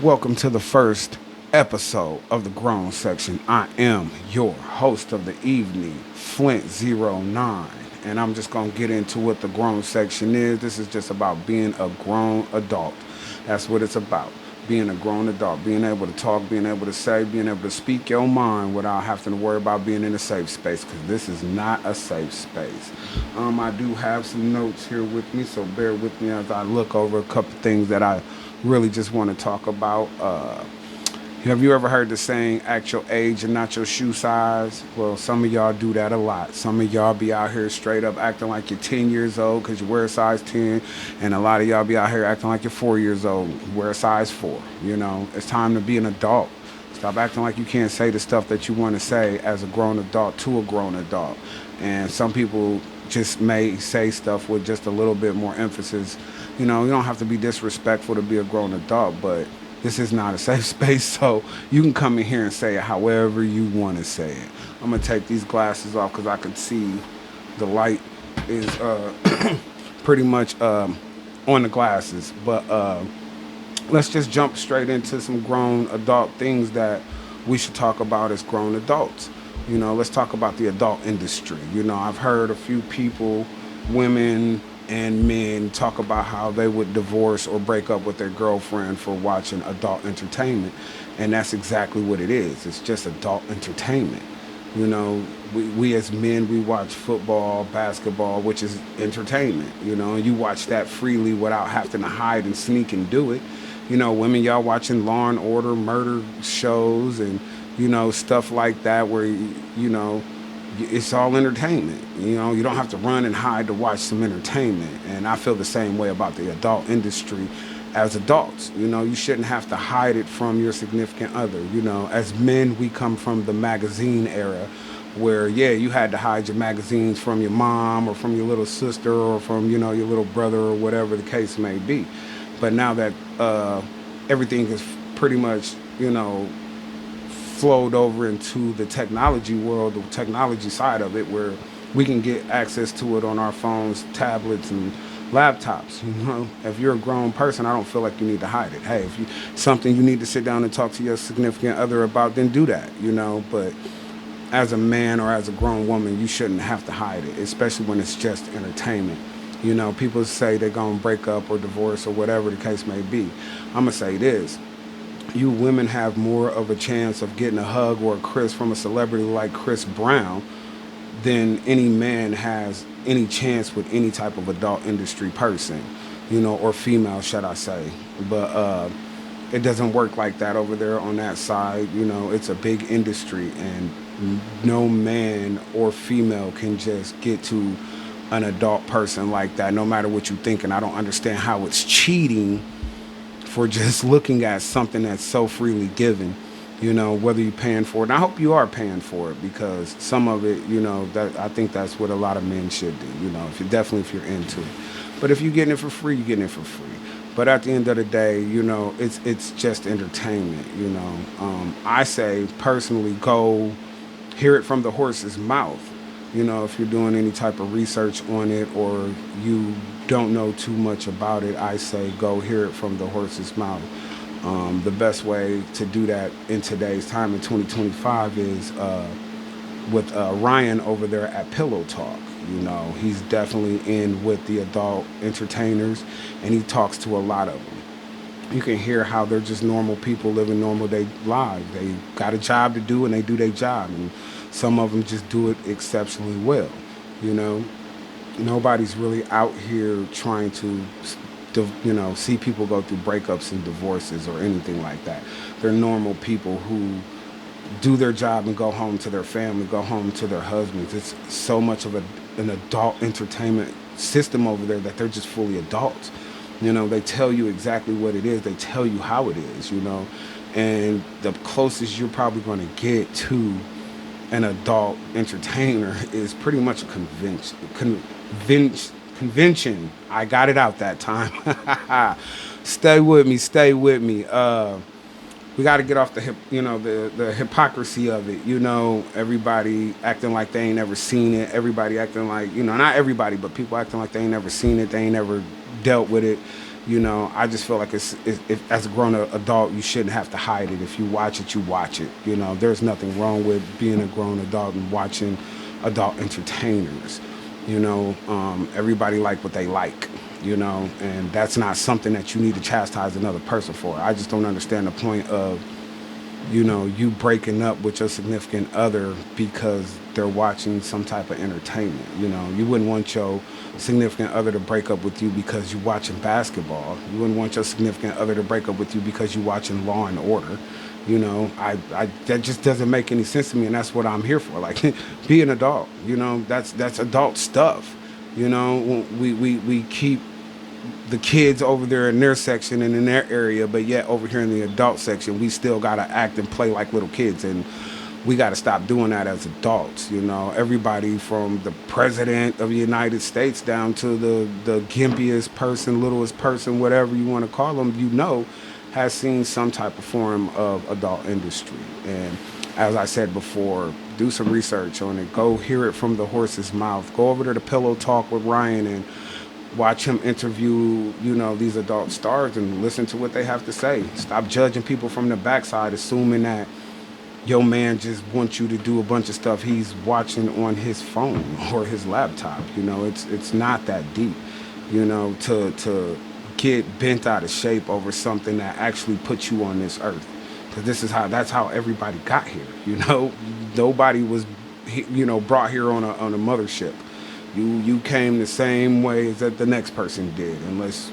Welcome to the first episode of the Grown Section. I am your host of the evening, Flint09, and I'm just going to get into what the Grown Section is. This is just about being a grown adult. That's what it's about. Being a grown adult, being able to talk, being able to say, being able to speak your mind without having to worry about being in a safe space, because this is not a safe space. I do have some notes here with me, so bear with me as I look over a couple things that I really just want to talk about. Have you ever heard the saying, act your age and not your shoe size? Well, some of y'all do that a lot. Some of y'all be out here straight up acting like you're 10 years old because you wear a size 10. And a lot of y'all be out here acting like you're 4 years old, wear a size 4. You know, it's time to be an adult. Stop acting like you can't say the stuff that you want to say as a grown adult to a grown adult. And some people just may say stuff with just a little bit more emphasis. You know, you don't have to be disrespectful to be a grown adult, but this is not a safe space, so you can come in here and say it however you want to say it. I'm going to take these glasses off because I can see the light is pretty much on the glasses. But let's just jump straight into some grown adult things that we should talk about as grown adults. You know, let's talk about the adult industry. You know, I've heard a few people, women and men, talk about how they would divorce or break up with their girlfriend for watching adult entertainment. And that's exactly what it is. It's just adult entertainment. You know, we as men, we watch football, basketball, which is entertainment, you know, and you watch that freely without having to hide and sneak and do it. You know, women, y'all watching Law and Order, murder shows and, you know, stuff like that where, you know, it's all entertainment. You know, you don't have to run and hide to watch some entertainment. And I feel the same way about the adult industry as adults. You know, you shouldn't have to hide it from your significant other. You know, as men, we come from the magazine era where, yeah, you had to hide your magazines from your mom or from your little sister or from, you know, your little brother or whatever the case may be. But now that everything is pretty much, you know, flowed over into the technology world, the technology side of it, where we can get access to it on our phones, tablets, and laptops. You know, if you're a grown person, I don't feel like you need to hide it. Hey, if you something you need to sit down and talk to your significant other about, then do that. You know, but as a man or as a grown woman, you shouldn't have to hide it, especially when it's just entertainment. You know, people say they're gonna break up or divorce or whatever the case may be. I'm gonna say this. You women have more of a chance of getting a hug or a kiss from a celebrity like Chris Brown than any man has any chance with any type of adult industry person, you know, or female, should I say. But it doesn't work like that over there on that side. You know, it's a big industry, and no man or female can just get to an adult person like that, no matter what you think. And I don't understand how it's cheating for just looking at something that's so freely given, you know, whether you're paying for it. And I hope you are paying for it, because some of it, you know, that I think that's what a lot of men should do, you know, if you're into it. But if you're getting it for free, you're getting it for free. But at the end of the day, you know, it's just entertainment, you know. I say personally, go hear it from the horse's mouth. You know, if you're doing any type of research on it or you don't know too much about it, I say go hear it from the horse's mouth. The best way to do that in today's time in 2025 is with Ryan over there at Pillow Talk. You know, he's definitely in with the adult entertainers, and he talks to a lot of them. You can hear how they're just normal people living normal day lives. They got a job to do and they do their job, and some of them just do it exceptionally well. You know, nobody's really out here trying to, you know, see people go through breakups and divorces or anything like that. They're normal people who do their job and go home to their family, go home to their husbands. It's so much of an adult entertainment system over there that they're just fully adults. You know, they tell you exactly what it is. They tell you how it is, you know. And the closest you're probably going to get to an adult entertainer is pretty much a convention. I got it out that time. Stay with me. We got to get off the hypocrisy of it. You know, everybody acting like they ain't never seen it. Everybody acting like, you know, not everybody, but people acting like they ain't never seen it. They ain't never dealt with it. I just feel like if, as a grown adult, you shouldn't have to hide it. If you watch it, you watch it. There's nothing wrong with being a grown adult and watching adult entertainers. Everybody like what they like. And that's not something that you need to chastise another person for. I just don't understand the point of you breaking up with your significant other because they're watching some type of entertainment. You wouldn't want your significant other to break up with you because you're watching basketball. You wouldn't want your significant other to break up with you because you're watching Law and Order. I that just doesn't make any sense to me, and that's what I'm here for. Like, be an adult. That's adult stuff. We keep the kids over there in their section and in their area, but yet over here in the adult section, we still got to act and play like little kids. And we got to stop doing that as adults. Everybody from the president of the United States down to the gimpiest person, littlest person, whatever you want to call them, has seen some type of form of adult industry. And as I said before, do some research on it. Go hear it from the horse's mouth. Go over to the Pillow Talk with Ryan and watch him interview, these adult stars and listen to what they have to say. Stop judging people from the backside, assuming that your man just wants you to do a bunch of stuff he's watching on his phone or his laptop. It's not that deep, to get bent out of shape over something that actually puts you on this earth. Because that's how everybody got here. Nobody was, brought here on a mothership. You came the same way that the next person did, unless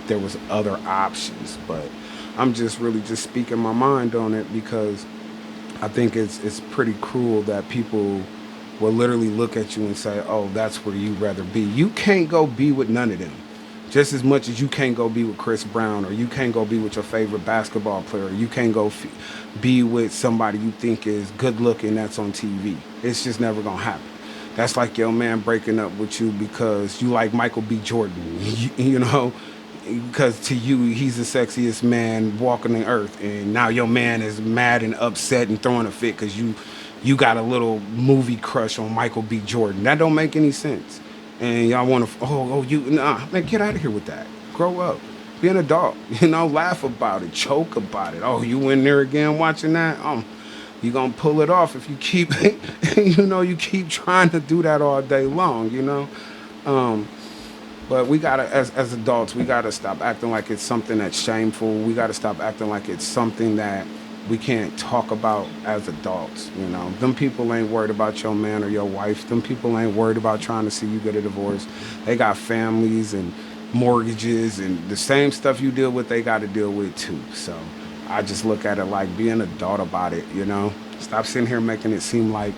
there was other options. But I'm just really just speaking my mind on it, because I think it's pretty cruel that people will literally look at you and say, oh, that's where you'd rather be. You can't go be with none of them. Just as much as you can't go be with Chris Brown, or you can't go be with your favorite basketball player, or you can't go be with somebody you think is good looking that's on TV. It's just never going to happen. That's like your man breaking up with you because you like Michael B. Jordan, because to you, he's the sexiest man walking the earth. And now your man is mad and upset and throwing a fit because you got a little movie crush on Michael B. Jordan. That don't make any sense. And y'all want to, man, get out of here with that. Grow up. Be an adult. Laugh about it. Choke about it. Oh, you in there again watching that? You're going to pull it off if you keep, you keep trying to do that all day long, But we got to, as adults, we got to stop acting like it's something that's shameful. We got to stop acting like it's something that we can't talk about as adults, Them people ain't worried about your man or your wife. Them people ain't worried about trying to see you get a divorce. They got families and mortgages and the same stuff you deal with, they got to deal with too. So I just look at it like, be an adult about it, Stop sitting here making it seem like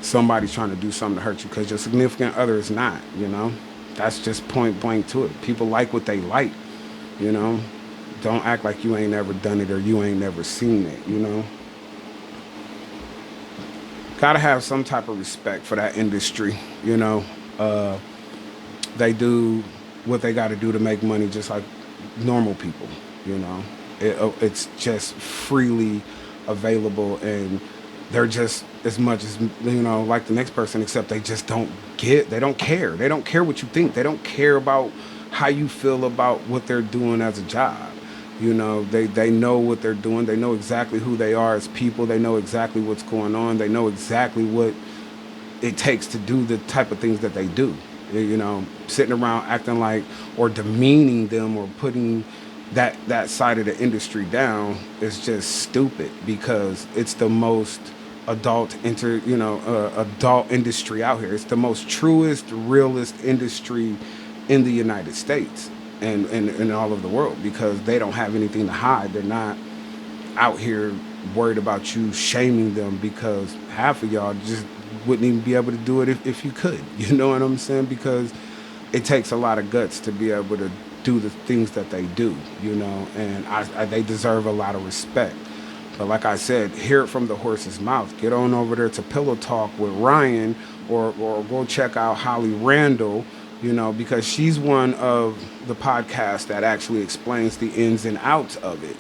somebody's trying to do something to hurt you, because your significant other is not, That's just point blank to it. People like what they like, Don't act like you ain't never done it or you ain't never seen it, Gotta have some type of respect for that industry, They do what they got to do to make money just like normal people, It's just freely available, and they're just as much as like the next person, except they just don't care. They don't care what you think. They don't care about how you feel about what they're doing as a job. They know what they're doing. They know exactly who they are as people. They know exactly what's going on. They know exactly what it takes to do the type of things that they do. Sitting around acting like, or demeaning them, or putting that side of the industry down is just stupid, because it's the most adult adult industry out here. It's the most truest, realest industry in the United States and in all of the world, because they don't have anything to hide. They're not out here worried about you shaming them, because half of y'all just wouldn't even be able to do it if you could. You know what I'm saying? Because it takes a lot of guts to be able to do the things that they do, and they deserve a lot of respect. But like I said, hear it from the horse's mouth. Get on over there to Pillow Talk with Ryan, or go check out Holly Randall, because she's one of the podcasts that actually explains the ins and outs of it,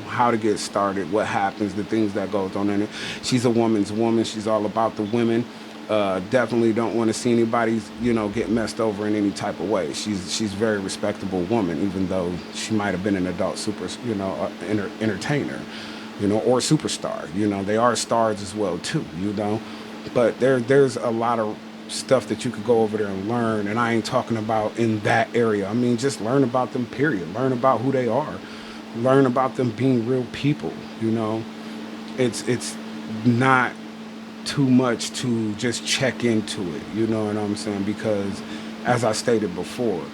how to get started, what happens, the things that goes on in it. She's a woman's woman. She's all about the women. Definitely don't want to see anybody, get messed over in any type of way. She's a very respectable woman, even though she might have been an adult entertainer, or superstar. They are stars as well too. But there's a lot of stuff that you could go over there and learn. And I ain't talking about in that area. I mean, just learn about them. Period. Learn about who they are. Learn about them being real people. It's not too much to just check into it, you know what I'm saying? Because as I stated before,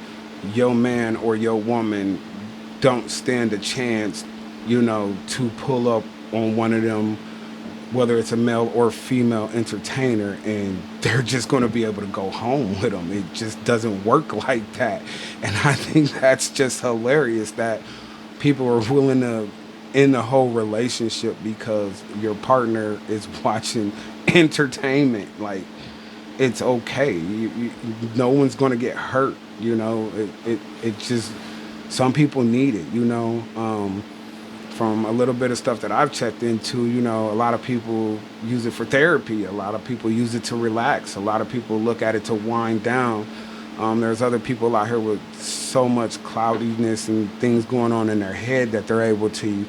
your man or your woman don't stand a chance, to pull up on one of them, whether it's a male or female entertainer, and they're just going to be able to go home with them. It just doesn't work like that. And I think that's just hilarious that people are willing to end the whole relationship because your partner is watching entertainment. Like, it's okay. No one's going to get hurt. It just, some people need it, from a little bit of stuff that I've checked into, a lot of people use it for therapy. A lot of people use it to relax. A lot of people look at it to wind down. There's other people out here with so much cloudiness and things going on in their head that they're able to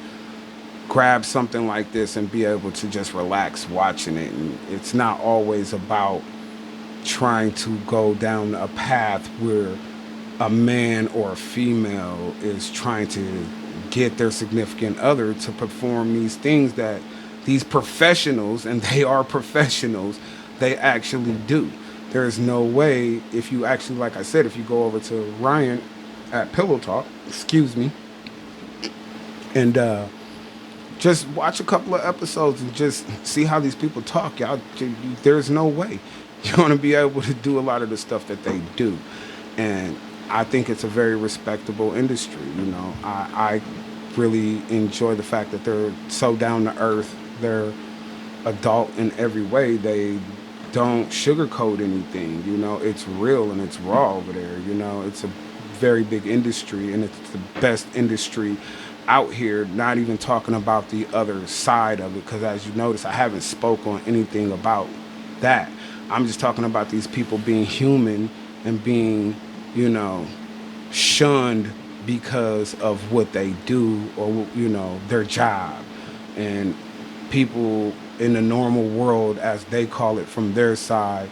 grab something like this and be able to just relax watching it. And it's not always about trying to go down a path where a man or a female is trying to get their significant other to perform these things that these professionals, and they are professionals, they actually do. There is no way, if you actually, like I said, if you go over to Ryan at Pillow Talk, excuse me, and just watch a couple of episodes and just see how these people talk. There's no way you're going to be able to do a lot of the stuff that they do. And I think it's a very respectable industry. I really enjoy the fact that they're so down to earth. They're adult in every way. They don't sugarcoat anything. It's real and it's raw over there. It's a very big industry, and it's the best industry out here. Not even talking about the other side of it, because as you notice, I haven't spoke on anything about that. I'm just talking about these people being human and being, shunned because of what they do, or their job. And people in the normal world, as they call it from their side,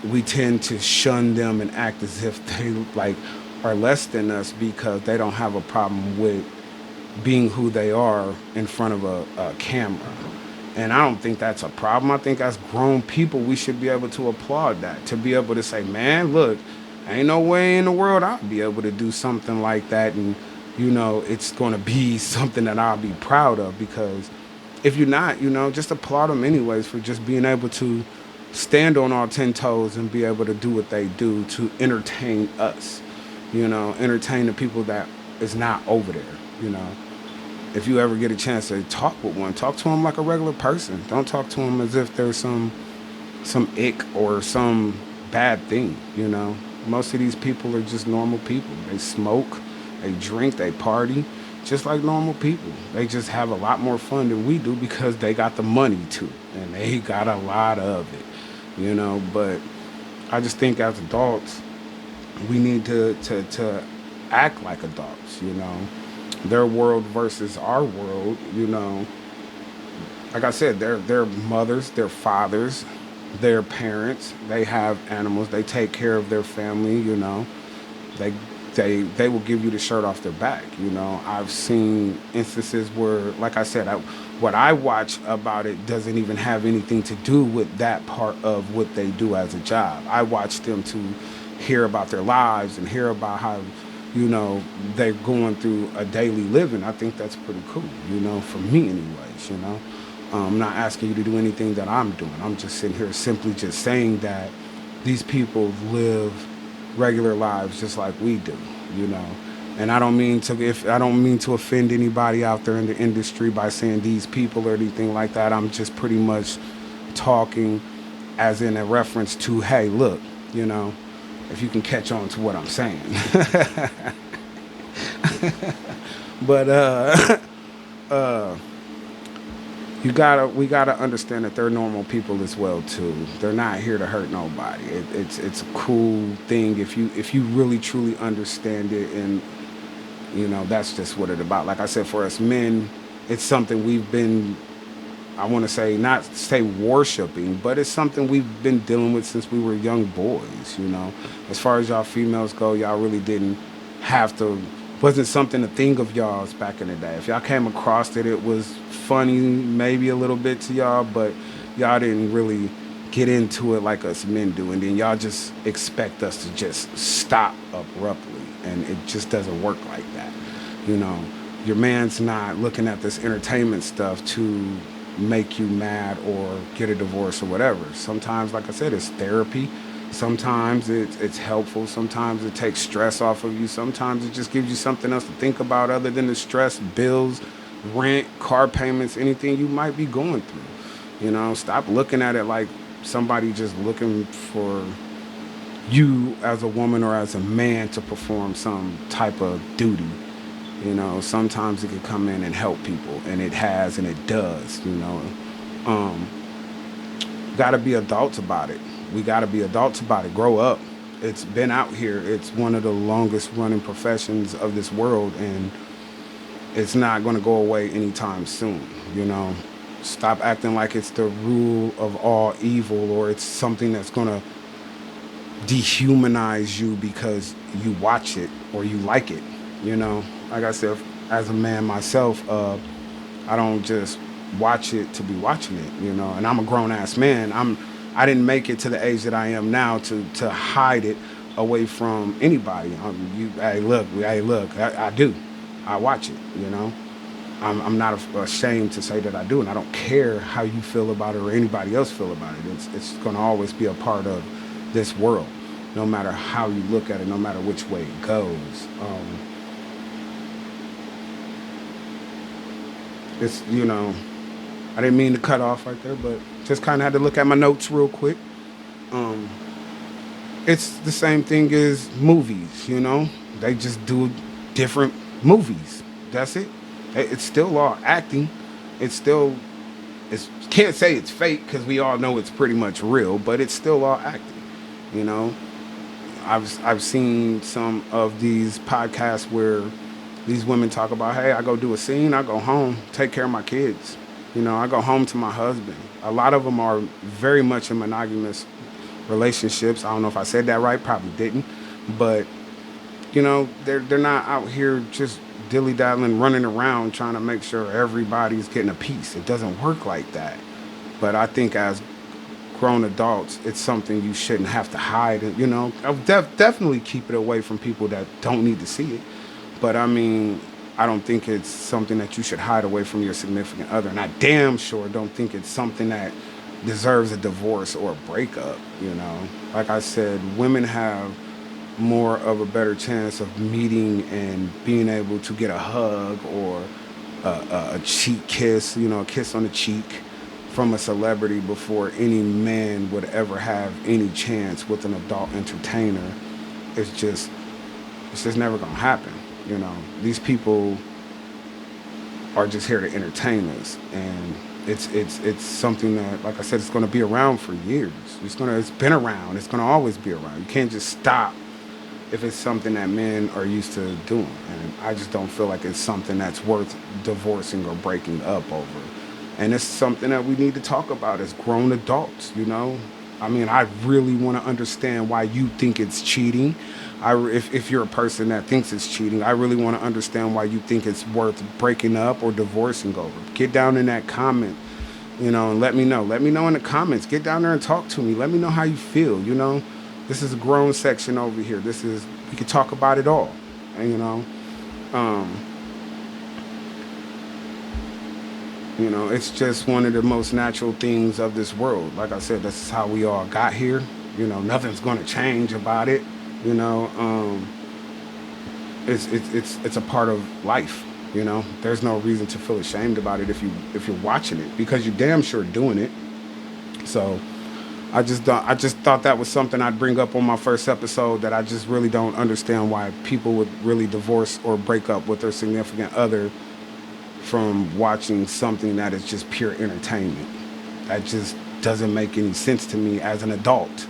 we tend to shun them and act as if they are less than us because they don't have a problem with being who they are in front of a camera. And I don't think that's a problem. I think as grown people, we should be able to applaud that, to be able to say, man, look, ain't no way in the world I'll be able to do something like that. And, it's going to be something that I'll be proud of, because if you're not, just applaud them anyways for just being able to stand on all 10 toes and be able to do what they do to entertain us, entertain the people that is not over there. If you ever get a chance to talk with one, talk to them like a regular person. Don't talk to them as if there's some ick or some bad thing. Most of these people are just normal people. They smoke, they drink, they party, just like normal people. They just have a lot more fun than we do because they got the money to, and they got a lot of it. But I just think as adults, we need to act like adults. Their world versus our world. Like I said, they're mothers, they're fathers, they're parents. They have animals. They take care of their family. They will give you the shirt off their back. I've seen instances where, like I said, what I watch about it doesn't even have anything to do with that part of what they do as a job. I watch them to hear about their lives and hear about how they're going through a daily living. I think that's pretty cool, for me anyways, I'm not asking you to do anything that I'm doing. I'm just sitting here simply just saying that these people live regular lives just like we do, And I don't mean to offend anybody out there in the industry by saying these people or anything like that. I'm just pretty much talking as in a reference to, hey, look, if you can catch on to what I'm saying. But we gotta understand that they're normal people as well too. They're not here to hurt nobody. It's a cool thing if you really truly understand it, and that's just what it's about. Like I said, for us men, it's something we've been, I want to say, not say worshiping, but it's something we've been dealing with since we were young boys. As far as y'all females go, y'all really didn't have to. Wasn't something a thing of y'all's back in the day. If y'all came across it, it was funny, maybe a little bit to y'all, but y'all didn't really get into it like us men do, and then y'all just expect us to just stop abruptly, and it just doesn't work like that. You know, your man's not looking at this entertainment stuff to make you mad or get a divorce or whatever. Sometimes, like I said, it's therapy. Sometimes it's helpful. Sometimes it takes stress off of you. Sometimes it just gives you something else to think about other than the stress, bills, rent, car payments, anything you might be going through. Stop looking at it like somebody just looking for you as a woman or as a man to perform some type of duty. Sometimes it can come in and help people, and it has, and it does. Got to be adults about it. We got to be adults about it. Grow up. It's been out here. It's one of the longest running professions of this world, and it's not going to go away anytime soon. Stop acting like it's the rule of all evil, or it's something that's going to dehumanize you because you watch it or you like it. Like I said, as a man myself, I don't just watch it to be watching it, and I'm a grown ass man. I didn't make it to the age that I am now to hide it away from anybody. Hey look, I do. I watch it, I'm not ashamed to say that I do, and I don't care how you feel about it or anybody else feel about it. It's going to always be a part of this world, no matter how you look at it, no matter which way it goes. It's, I didn't mean to cut off right there, but just kind of had to look at my notes real quick. It's the same thing as movies, They just do different movies. That's it. It's still all acting. Can't say it's fake because we all know it's pretty much real, but it's still all acting, I've seen some of these podcasts where these women talk about, hey, I go do a scene, I go home, take care of my kids. I go home to my husband. A lot of them are very much in monogamous relationships. I don't know if I said that right, probably didn't. But, they're not out here just dilly-daddling, running around trying to make sure everybody's getting a piece. It doesn't work like that. But I think as grown adults, it's something you shouldn't have to hide. I'll definitely keep it away from people that don't need to see it. But I mean, I don't think it's something that you should hide away from your significant other. And I damn sure don't think it's something that deserves a divorce or a breakup, Like I said, women have more of a better chance of meeting and being able to get a hug or a cheek kiss, a kiss on the cheek from a celebrity before any man would ever have any chance with an adult entertainer. It's just never gonna happen. These people are just here to entertain us, and it's something that, like I said, it's going to be around for years. It's been around. It's going to always be around. You can't just stop if it's something that men are used to doing, and I just don't feel like it's something that's worth divorcing or breaking up over. And it's something that we need to talk about as grown adults. I mean, I really want to understand why you think it's cheating. If you're a person that thinks it's cheating, I really want to understand why you think it's worth breaking up or divorcing over. Get down in that comment, and let me know. Let me know in the comments. Get down there and talk to me. Let me know how you feel, This is a grown section over here. We can talk about it all. And, it's just one of the most natural things of this world. Like I said, this is how we all got here. Nothing's going to change about it. It's a part of life. There's no reason to feel ashamed about it if you're watching it, because you're damn sure doing it. So I just thought that was something I'd bring up on my first episode, that I just really don't understand why people would really divorce or break up with their significant other from watching something that is just pure entertainment. That just doesn't make any sense to me as an adult.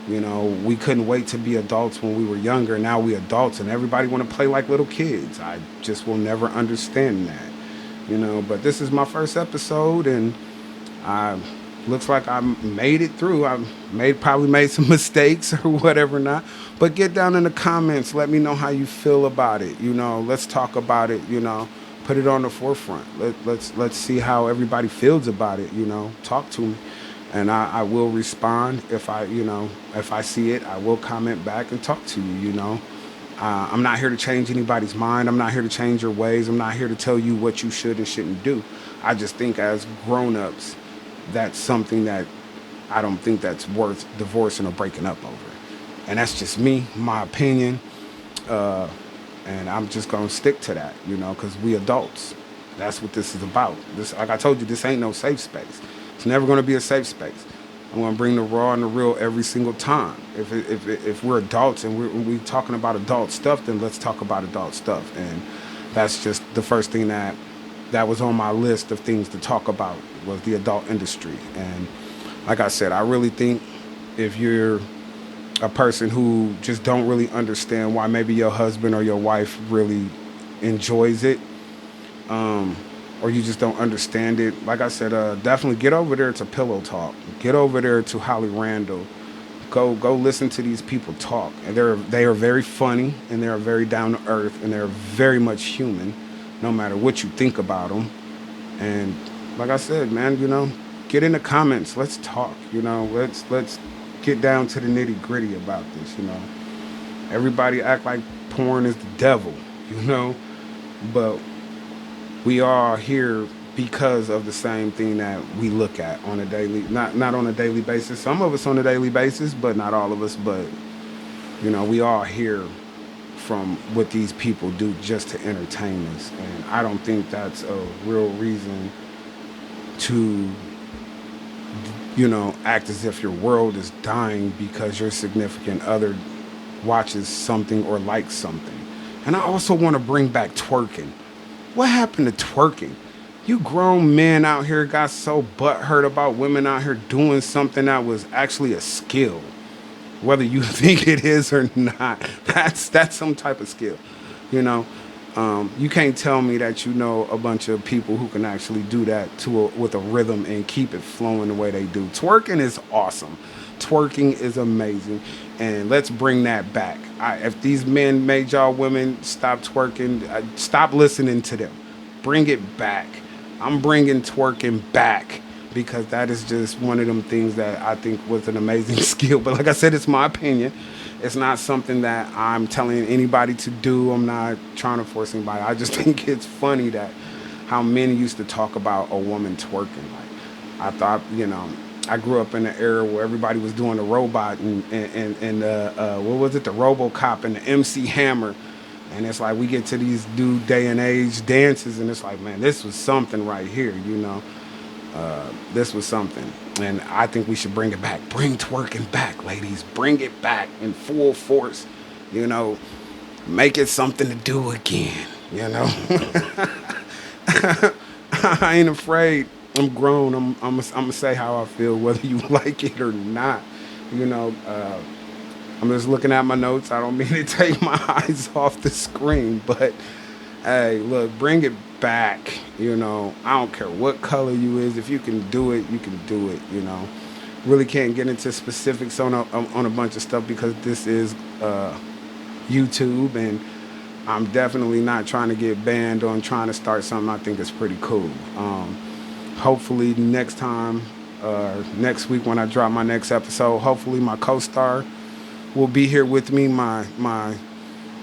We couldn't wait to be adults when we were younger. Now we adults and everybody want to play like little kids. I just will never understand that. But this is my first episode, and I looks like I made it through. I probably made some mistakes or whatever not. But get down in the comments. Let me know how you feel about it. Let's talk about it. Put it on the forefront. Let's see how everybody feels about it. Talk to me, and I will respond if I see it. I will comment back and talk to you. I'm not here to change anybody's mind. I'm not here to change your ways. I'm not here to tell you what you should and shouldn't do. I just think as grown-ups, that's something that I don't think that's worth divorcing or breaking up over. And that's just me, my opinion. And I'm just going to stick to that, because we adults. That's what this is about. Like I told you, this ain't no safe space. It's never going to be a safe space. I'm going to bring the raw and the real every single time. If we're adults and we're talking about adult stuff, then let's talk about adult stuff. And that's just the first thing that was on my list of things to talk about was the adult industry. And like I said, I really think if you're a person who just don't really understand why maybe your husband or your wife really enjoys it, or you just don't understand it, like I said, definitely get over there to Pillow Talk. Get over there to Holly Randall. Go listen to these people talk. And they are very funny, and they are very down to earth, and they're very much human, no matter what you think about them. And like I said, man, get in the comments. Let's talk. Let's get down to the nitty gritty about this. Everybody act like porn is the devil. But we are here because of the same thing that we look at on a daily, not on a daily basis. Some of us on a daily basis, but not all of us. But we all hear from what these people do just to entertain us, and I don't think that's a real reason to act as if your world is dying because your significant other watches something or likes something. And I also want to bring back twerking. What happened to twerking? You grown men out here got so butthurt about women out here doing something that was actually a skill. Whether you think it is or not, that's some type of skill. You can't tell me that a bunch of people who can actually do that with a rhythm and keep it flowing the way they do. Twerking is awesome. Twerking is amazing, and let's bring that back. If these men made y'all women stop twerking, stop listening to them. Bring it back. I'm bringing twerking back because that is just one of them things that I think was an amazing skill. But like I said, it's my opinion. It's not something that I'm telling anybody to do. I'm not trying to force anybody. I just think it's funny that how men used to talk about a woman twerking. Like, I thought, I grew up in an era where everybody was doing the robot and what was it, the RoboCop and the MC Hammer. And it's like we get to these new day and age dances, and it's like, man, this was something right here, this was something. And I think we should bring it back. Bring twerking back, ladies. Bring it back in full force. Make it something to do again, I ain't afraid. I'm grown. I'm gonna say how I feel, whether you like it or not. I'm just looking at my notes. I don't mean to take my eyes off the screen, but hey, look, bring it back. I don't care what color you is. If you can do it, you can do it. Really can't get into specifics on a bunch of stuff because this is YouTube, and I'm definitely not trying to get banned on trying to start something I think is pretty cool. Hopefully next time, next week when I drop my next episode, hopefully my co-star will be here with me. My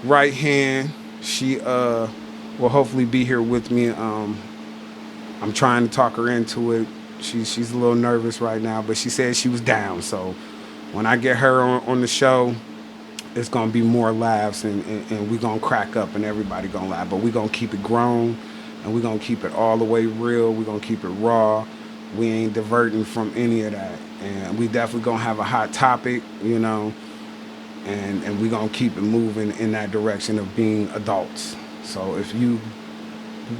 right hand, she will hopefully be here with me. I'm trying to talk her into it. She's a little nervous right now, but she said she was down. So when I get her on the show, it's going to be more laughs, and we're going to crack up and everybody going to laugh. But we're going to keep it grown, and we're going to keep it all the way real. We're going to keep it raw. We ain't diverting from any of that. And we definitely going to have a hot topic, and we're going to keep it moving in that direction of being adults. So if you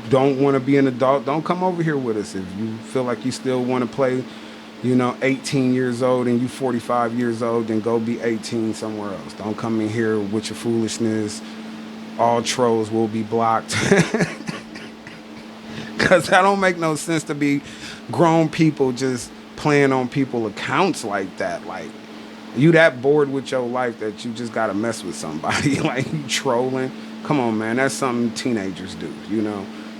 don't want to be an adult, don't come over here with us. If you feel like you still want to play, 18 years old and you 45 years old, then go be 18 somewhere else. Don't come in here with your foolishness. All trolls will be blocked. Because that don't make no sense to be grown people just playing on people accounts like that. Like, you that bored with your life that you just got to mess with somebody. Like, you trolling. Come on, man. That's something teenagers do,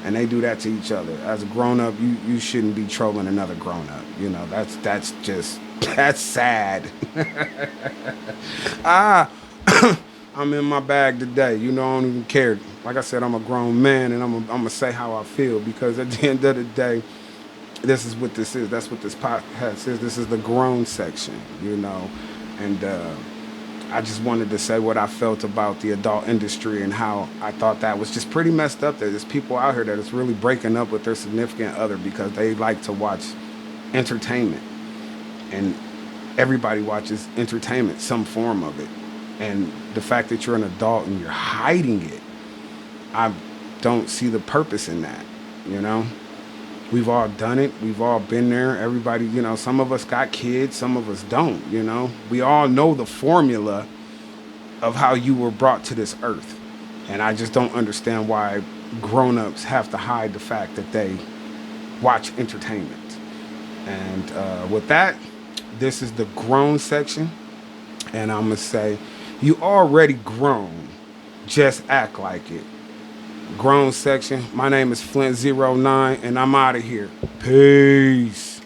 and they do that to each other. As a grown up, you shouldn't be trolling another grown up. That's just that's sad. ah, I'm in my bag today. I don't even care. Like I said, I'm a grown man, and I'm gonna say how I feel, because at the end of the day, this is what this is. That's what this podcast is. This is the grown section, and I just wanted to say what I felt about the adult industry and how I thought that was just pretty messed up. There's people out here that is really breaking up with their significant other because they like to watch entertainment. And everybody watches entertainment, some form of it. And the fact that you're an adult and you're hiding it, I don't see the purpose in that, We've all done it. We've all been there. Everybody, some of us got kids, some of us don't, We all know the formula of how you were brought to this earth. And I just don't understand why grown-ups have to hide the fact that they watch entertainment. And with that, this is the grown section. And I'm going to say, you already grown. Just act like it. Grown section. My name is Flint09, and I'm out of here. Peace.